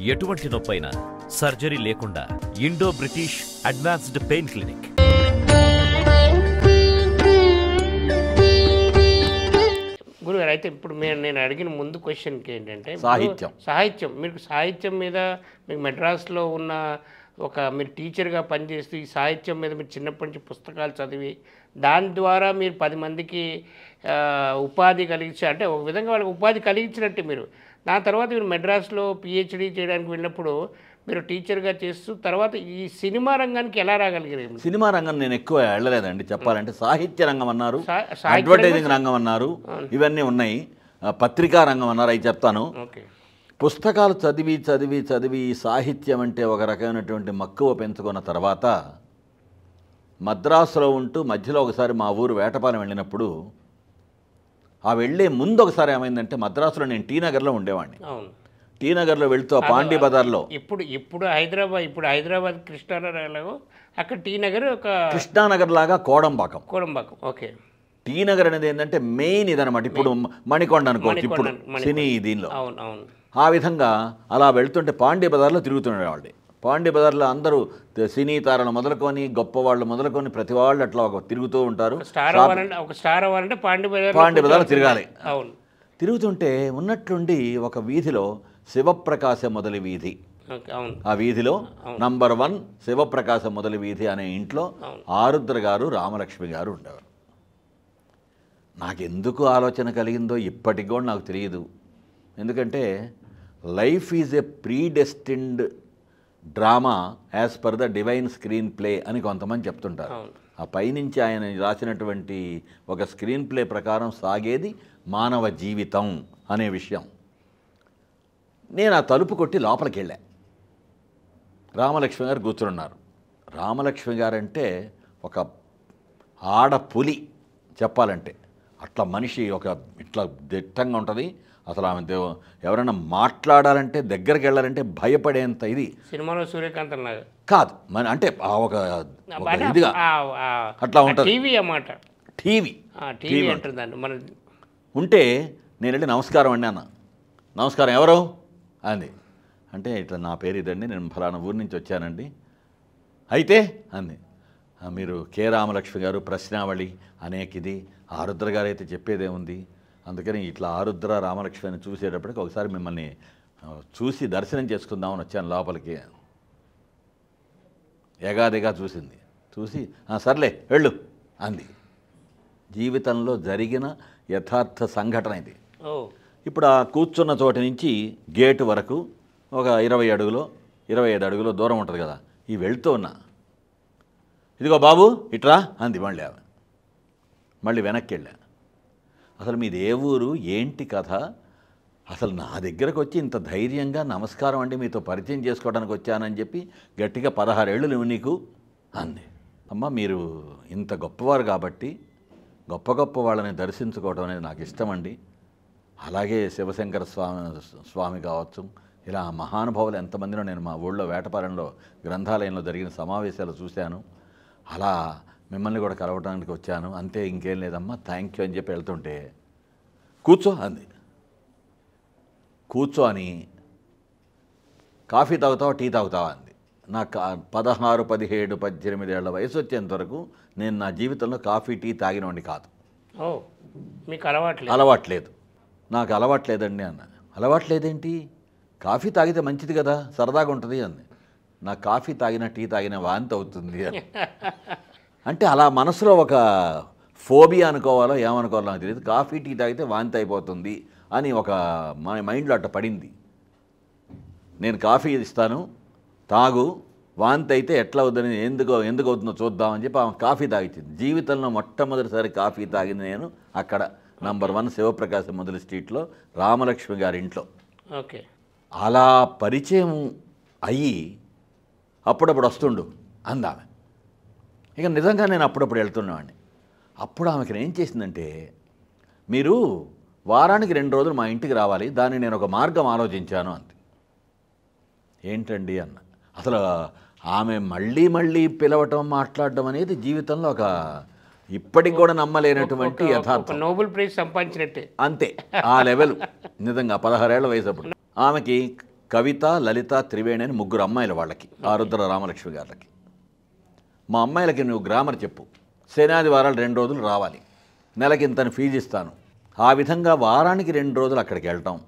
ఎటువంటి నొప్పైనా సర్జరీ లేకుండా Indo British advanced pain clinic. గురుగారు, అయితే ఇప్పుడు నేను అడిగిన ముందు క్వశ్చన్కి ఏంటంటే సాహిత్యం మీకు సాహిత్యం మీద మీకు మెడ్రాస్లో ఉన్న మీరు టీచర్గా పనిచేస్తూ ఈ సాహిత్యం మీద మీరు చిన్నప్పటి నుంచి పుస్తకాలు చదివి దాని ద్వారా మీరు 10 మందికి ఉపాధి కలిగించి, అంటే ఒక విధంగా వాళ్ళకి ఉపాధి కలిగించినట్టే మీరు. దాని తర్వాత మీరు మెడ్రాస్లో పిహెచ్డీ చేయడానికి వెళ్ళినప్పుడు మీరు టీచర్గా చేస్తూ తర్వాత ఈ సినిమా రంగానికి ఎలా రాగలిగారు? సినిమా రంగం నేను ఎక్కువ వెళ్ళలేదండి చెప్పాలంటే. సాహిత్య రంగం అన్నారు, అడ్వర్టైజింగ్ రంగం అన్నారు, ఇవన్నీ ఉన్నాయి. పత్రికా రంగం అన్నారు, అవి చెప్తాను. పుస్తకాలు చదివి చదివి చదివి సాహిత్యం అంటే ఒక రకమైనటువంటి మక్కువ పెంచుకున్న తర్వాత మద్రాసులో ఉంటూ మధ్యలో ఒకసారి మా ఊరు వేటపాలెం వెళ్ళినప్పుడు, ఆ వెళ్ళే ముందు ఒకసారి ఏమైందంటే మద్రాసులో నేను టీ నగర్లో ఉండేవాడిని. టీ నగర్లో వెళుతూ పాండీ బజార్లో ఇప్పుడు హైదరాబాద్ కృష్ణానగర్లో అక్కడ టీ నగర్ కృష్ణానగర్ లాగా కోడంబాకం. ఓకే. టీ నగర్ అనేది ఏంటంటే మెయిన్ ఇదనమాట. ఇప్పుడు మణికొండ అనుకోవచ్చు, ఇప్పుడు సినీ దీనిలో. ఆ విధంగా అలా వెళ్తుంటే పాండీ బజార్లో తిరుగుతుండేవాళ్ళు. పాండీ బజార్లో అందరూ సినీ తారలు మొదలుకొని గొప్పవాళ్ళు మొదలుకొని ప్రతి వాళ్ళు అట్లా తిరుగుతూ ఉంటారు. పాండీ బజార్లో తిరగాలి. తిరుగుతుంటే ఉన్నట్లుండి ఒక వీధిలో శివప్రకాశ మొదలి వీధి, ఆ వీధిలో నంబర్ 1 శివప్రకాశ మొదలి వీధి అనే ఇంట్లో ఆరుద్ర గారు రామలక్ష్మి గారు ఉండేవారు. నాకెందుకు ఆలోచన కలిగిందో ఇప్పటికి కూడా నాకు తెలియదు. ఎందుకంటే life is a predestined drama as per the divine screenplay అని కొంతమంది చెప్తుంటారు. ఆ పైనుంచి ఆయన రాసినటువంటి ఒక స్క్రీన్ ప్లే ప్రకారం సాగేది మానవ జీవితం అనే విషయం. నేను ఆ తలుపు కొట్టి లోపలికి వెళ్ళా. రామలక్ష్మి గారు కూర్చున్నారు. రామలక్ష్మి గారంటే ఒక ఆడపులి చెప్పాలంటే. అట్లా మనిషి ఇట్లా దిట్టంగా ఉంటుంది. అసలు ఆమె ఎవరైనా మాట్లాడాలంటే దగ్గరికి వెళ్ళాలంటే భయపడేంత ఇది. సినిమాలో సూర్యకాంత్ కాదు అంటే ఒక ఇదిగా అట్లా ఉంటుంది. టీవీ ఉంటే నేను వెళ్ళి నమస్కారం అండి అన్న. నమస్కారం, ఎవరు అంది. అంటే ఇట్లా నా పేరు ఇదండి, నేను ఫలానా ఊరి నుంచి వచ్చానండి. అయితే అంది, మీరు కె రామలక్ష్మి గారు ప్రశ్నావళి అనేకిది, ఆరుద్ర గారు అయితే చెప్పేదేముంది, అందుకని ఇట్లా ఆరుద్ర రామలక్ష్మి అని చూసేటప్పటికి ఒకసారి మిమ్మల్ని చూసి దర్శనం చేసుకుందామని వచ్చాను లోపలికి. ఎగాదిగా చూసింది. చూసి సర్లే వెళ్ళు అంది. జీవితంలో జరిగిన యథార్థ సంఘటన ఇది. ఇప్పుడు ఆ కూర్చున్న చోటు నుంచి గేటు వరకు ఒక 20 అడుగులో 25 అడుగులో దూరం ఉంటుంది కదా. ఈ వెళ్తూ ఉన్నా, ఇదిగో బాబు ఇట్రా అంది. మళ్ళీ వెనక్కి వెళ్ళా. అసలు మీది ఏ ఊరు, ఏంటి కథ, అసలు నా దగ్గరకు వచ్చి ఇంత ధైర్యంగా నమస్కారం అండి మీతో పరిచయం చేసుకోవడానికి వచ్చానని చెప్పి గట్టిగా 16 ఏళ్ళు నీకు అంది. అమ్మ మీరు ఇంత గొప్పవారు కాబట్టి గొప్ప వాళ్ళని దర్శించుకోవడం అనేది నాకు ఇష్టమండి. అలాగే శివశంకర స్వామి కావచ్చు, ఇలా మహానుభావులు ఎంతమందినో నేను మా ఊళ్ళో వేటపాలెంలో గ్రంథాలయంలో జరిగిన సమావేశాలు చూశాను. అలా మిమ్మల్ని కూడా కలవడానికి వచ్చాను, అంతే, ఇంకేం లేదమ్మా, థ్యాంక్ యూ అని చెప్పి వెళ్తుంటే కూర్చో అంది. కూర్చో అని, కాఫీ తాగుతావా టీ తాగుతావా అంది. నాకు 16, 17, 18 ఏళ్ల వయసు వచ్చేంత వరకు నేను నా జీవితంలో కాఫీ టీ తాగినవాడిని కాదు. మీకు అలవాట్లేదు. నాకు అలవాట్లేదండి అన్న. అలవాట్లేదేంటి, కాఫీ తాగితే మంచిది కదా, సరదాగా ఉంటుంది అంది. నాకు కాఫీ తాగిన టీ తాగిన వాంతి అవుతుంది అని. అంటే అలా మనసులో ఒక ఫోబియా అనుకోవాలో ఏమనుకోవాలో నాకు తెలియదు. కాఫీ టీ తాగితే వాంతి అయిపోతుంది అని ఒక మైండ్లో అట్ట పడింది. నేను కాఫీ ఇస్తాను, తాగు, వాంతి అయితే ఎట్లా అవుతుందని, ఎందుకు అవుతుందో చూద్దామని చెప్పి ఆమె కాఫీ తాగించింది. జీవితంలో మొట్టమొదటిసారి కాఫీ తాగింది నేను అక్కడ నంబర్ 1 శివప్రకాశం మొదటి స్ట్రీట్లో రామలక్ష్మి గారి ఇంట్లో. ఓకే. అలా పరిచయం అయ్యి అప్పుడప్పుడు వస్తుండు అందామె. ఇక నిజంగా నేను అప్పుడప్పుడు వెళ్తున్నవాడిని. అప్పుడు ఆమెకి ఏం చేసిందంటే, మీరు వారానికి 2 రోజులు మా ఇంటికి రావాలి, దాన్ని నేను ఒక మార్గం ఆలోచించాను అంది. ఏంటండి అన్న. అసలు ఆమె మళ్ళీ పిలవటం మాట్లాడడం అనేది జీవితంలో ఒక ఇప్పటికి కూడా నమ్మలేనటువంటి యథార్థం. నోబెల్ ప్రైజ్ సంపాదించినట్టే అంతే, ఆ లెవెల్. నిజంగా 16 ఏళ్ల వయసు అప్పుడు. ఆమెకి కవిత, లలిత, త్రివేణి అని 3 అమ్మాయిలు వాళ్ళకి, ఆరుద్ర రామలక్ష్మి గారికి. మా అమ్మాయిలకి నువ్వు గ్రామర్ చెప్పు, శనాదివారాలు 2 రోజులు రావాలి, నెలకి ఇంతని ఫీజు ఇస్తాను. ఆ విధంగా వారానికి 2 రోజులు అక్కడికి వెళ్ళటం.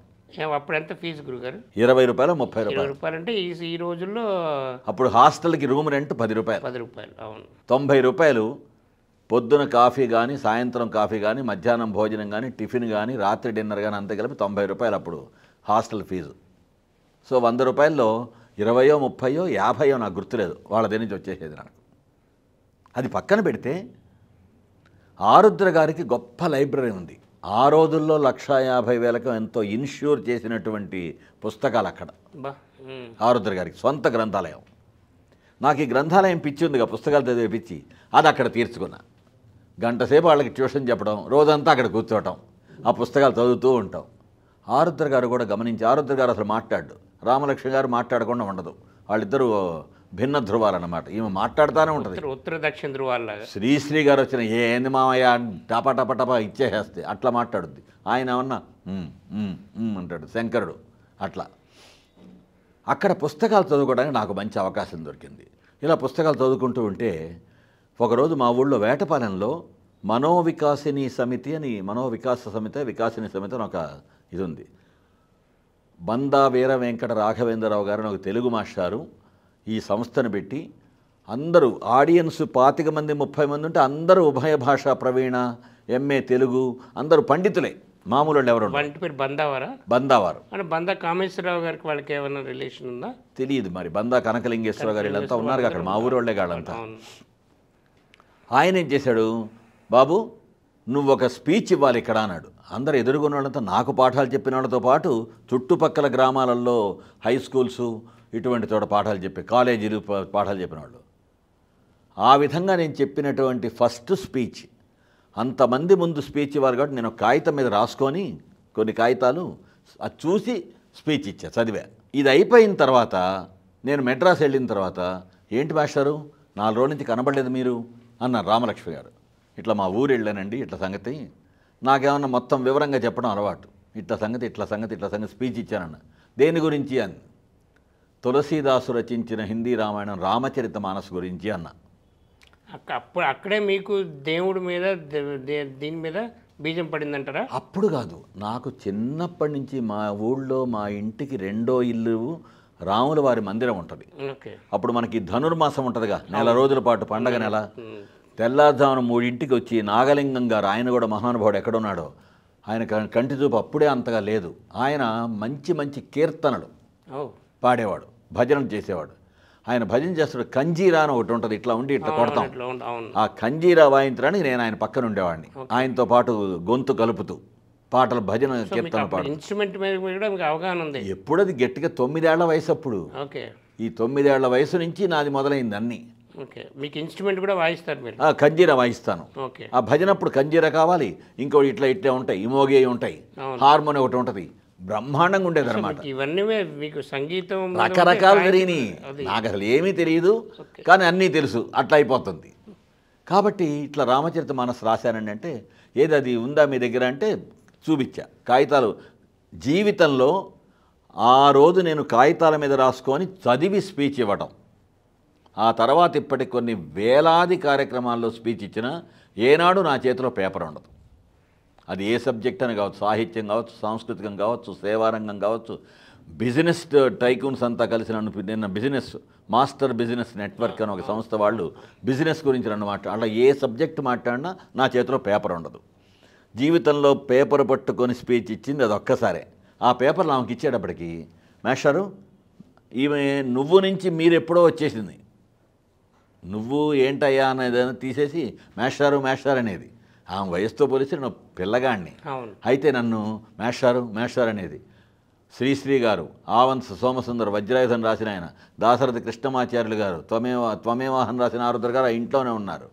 అప్పుడు ఎంత ఫీజు గురుగారు? 20 రూపాయలు, 30 20 రూపాయలు. రూపాయలు అంటే ఈ రోజుల్లో అప్పుడు హాస్టల్కి రూమ్ రెంట్ 10 రూపాయలు. 10 రూపాయలు. అవును. 90 రూపాయలు పొద్దున కాఫీ కానీ, సాయంత్రం కాఫీ కానీ, మధ్యాహ్నం భోజనం కానీ, టిఫిన్ కానీ, రాత్రి డిన్నర్ కానీ అంతా కలిపి 90 రూపాయలు అప్పుడు హాస్టల్ ఫీజు. సో 100 రూపాయల్లో 20, 30, 50 నాకు గుర్తులేదు, వాళ్ళ దగ్గర నుంచి వచ్చేసేది నాకు. అది పక్కన పెడితే ఆరుద్ర గారికి గొప్ప లైబ్రరీ ఉంది. ఆ రోజుల్లో 150,000కు ఎంతో ఇన్ష్యూర్ చేసినటువంటి పుస్తకాలు అక్కడ ఆరుద్ర గారికి సొంత గ్రంథాలయం. నాకు ఈ గ్రంథాలయం పిచ్చి ఉందిగా, పుస్తకాలు చదివే పిచ్చి, అది అక్కడ తీర్చుకున్నా. గంట సేపు వాళ్ళకి ట్యూషన్ చెప్పడం, రోజంతా అక్కడ కూర్చోవటం, ఆ పుస్తకాలు చదువుతూ ఉంటాం. ఆరుద్ర గారు కూడా గమనించి, ఆరుద్ర గారు అసలు మాట్లాడు, రామలక్ష్మి గారు మాట్లాడకుండా ఉండదు, వాళ్ళిద్దరూ భిన్న ధృవాలన్నమాట. ఈమె మాట్లాడుతూనే ఉంటుంది, ఉత్తర దక్షిణ ధృవాలలాగా. శ్రీశ్రీ గారు వచ్చిన ఏంది మామయ్య టపా టపా టపా ఇచ్చేసేస్తే అట్లా మాట్లాడుద్ది. ఆయన ఏమన్నా అంటాడు శంకరుడు. అట్లా అక్కడ పుస్తకాలు చదువుకోవడానికి నాకు మంచి అవకాశం దొరికింది. ఇలా పుస్తకాలు చదువుకుంటూ ఉంటే ఒకరోజు మా ఊళ్ళో వేటపాలెంలో మనోవికాసిని సమితి అని, మనోవికాస సమితి, వికాసిని సమితి అని ఒక ఇది ఉంది. బందా వీర వెంకట రాఘవేంద్రరావు గారు ఒక తెలుగు మాస్టారు ఈ సంస్థను పెట్టి, అందరూ ఆడియన్స్ 25 మంది 30 మంది ఉంటే అందరూ ఉభయ భాషా ప్రవీణ, ఎంఏ తెలుగు, అందరూ పండితులే, మామూలు వాళ్ళు ఎవరు. వాళ్ళ పేరు బందావారా? బందావారు అంటే బందా కామేశ్వరరావు గారికి వాళ్ళకి ఏమైనా రిలేషన్ ఉందా తెలియదు మరి. బందా కనకలింగేశ్వర గారు వీళ్ళంతా ఉన్నారు అక్కడ, మా ఊరు వాళ్ళే వాళ్ళంతా. ఆయన ఏం చేశాడు, బాబు నువ్వు ఒక స్పీచ్ ఇవ్వాలి ఇక్కడ అన్నాడు. అందరు ఎదుర్కొన్న వాళ్ళంతా నాకు పాఠాలు చెప్పిన వాళ్ళతో పాటు చుట్టుపక్కల గ్రామాలలో హై స్కూల్స్ ఇటువంటి చోట పాఠాలు చెప్పే, కాలేజీలు పాఠాలు చెప్పిన వాళ్ళు. ఆ విధంగా నేను చెప్పినటువంటి ఫస్ట్ స్పీచ్, అంతమంది ముందు స్పీచ్ ఇవ్వాలి కాబట్టి నేను కాగితం మీద రాసుకొని కొన్ని కాగితాలు అది చూసి స్పీచ్ ఇచ్చా, చదివా. ఇది అయిపోయిన తర్వాత నేను మెడ్రాస్ వెళ్ళిన తర్వాత, ఏంటి మాస్టారు 4 రోజుల నుంచి కనబడలేదు మీరు అన్నారు రామలక్ష్మి గారు. ఇట్లా మా ఊరు వెళ్ళానండి, ఇట్లా సంగతి, నాకేమన్నా మొత్తం వివరంగా చెప్పడం అలవాటు, ఇట్లా సంగతి ఇట్లా సంగతి ఇట్లా సంగతి స్పీచ్ ఇచ్చానన్న. దేని గురించి అని, తులసీదాసు రచించిన హిందీ రామాయణం రామచరిత మానస్ గురించి అన్న. అక్కడే మీకు దేవుడి మీద దీని మీద బీజం పడిందంటారా? అప్పుడు కాదు, నాకు చిన్నప్పటి నుంచి మా ఊళ్ళో మా ఇంటికి 2వ ఇల్లు రాముల వారి మందిరం ఉంటుంది. అప్పుడు మనకి ధనుర్మాసం ఉంటుందిగా, 1 రోజుల పాటు పండగ నెల. తెల్లారుజామున 3ంటికి వచ్చి నాగలింగం గారు, ఆయన కూడా మహానుభావుడు, ఎక్కడున్నాడో ఆయన కంటి చూపు అప్పుడే అంతగా లేదు. ఆయన మంచి మంచి కీర్తనలు పాడేవాడు, భజనలు చేసేవాడు. ఆయన భజన చేస్తాడు, కంజీరా అని ఒకటి ఉంటుంది, ఇట్లా ఉండి ఇట్లా కొడతాం. ఆ కంజీరా వాయించడానికి నేను ఆయన పక్కన ఉండేవాడిని, ఆయనతో పాటు గొంతు కలుపుతూ పాటలు, భజన కీర్తన పాడు. ఇన్స్ట్రుమెంట్ మీద కూడా మీకు అవగాహన ఉంది? ఎప్పుడు అది గట్టిగా 9 ఏళ్ల వయసు అప్పుడు. ఈ 9 ఏళ్ల వయసు నుంచి నాది మొదలైంది అన్నీ. మీకు ఇన్స్ట్రుమెంట్ కూడా వాయిస్తారు మీరు? కంజీరా వాయిస్తాను. ఆ భజనప్పుడు కంజీరా కావాలి, ఇంకోటి ఇట్లా ఇట్లా ఉంటాయి, ఇమోగే ఉంటాయి, హార్మోని ఒకటి ఉంటుంది, బ్రహ్మాండంగా ఉండేది అనమాట. ఇవన్నీ మీకు సంగీతం రకరకాలు జరిగినాయి, నాకు అసలు ఏమీ తెలియదు కానీ అన్నీ తెలుసు, అట్లా అయిపోతుంది. కాబట్టి ఇట్లా రామచరిత మానస్ రాశానండి. అంటే ఏది అది ఉందా మీ దగ్గర అంటే చూపించా కాగితాలు. జీవితంలో ఆ రోజు నేను కాగితాల మీద రాసుకొని చదివి స్పీచ్ ఇవ్వటం, ఆ తర్వాత ఇప్పటికి కొన్ని వేలాది కార్యక్రమాల్లో స్పీచ్ ఇచ్చినా ఏనాడు నా చేతిలో పేపర్ ఉండదు. అది ఏ సబ్జెక్ట్ అని కావచ్చు, సాహిత్యం కావచ్చు, సాంస్కృతికం కావచ్చు, సేవారంగం కావచ్చు. బిజినెస్ టైకూన్స్ అంతా కలిసి నిన్న బిజినెస్ మాస్టర్ బిజినెస్ నెట్వర్క్ అని ఒక సంస్థ వాళ్ళు బిజినెస్ గురించి నన్ను అలా ఏ సబ్జెక్ట్ మాట్లాడినా నా చేతిలో పేపర్ ఉండదు. జీవితంలో పేపర్ పట్టుకొని స్పీచ్ ఇచ్చింది అది ఒక్కసారే. ఆ పేపర్ ఆమెకి ఇచ్చేటప్పటికి, మేస్టారు ఈమె నువ్వు నుంచి మీరు ఎప్పుడో వచ్చేసింది, నువ్వు ఏంటయ్యా అనేది తీసేసి మేస్టారు మేస్టార్ అనేది. ఆమె వయసుతో పోలిస్తే నేను పిల్లగాడిని, అయితే నన్ను మేస్టారు అనేది. శ్రీశ్రీ గారు, ఆవంశ సోమసుందర్, వజ్రాయుధం రాసిన ఆయన, దాశరథి కృష్ణమాచార్యులు గారు, త్వమేవాహన్ రాసిన ఆరుద్ర గారు ఆ ఇంట్లోనే ఉన్నారు.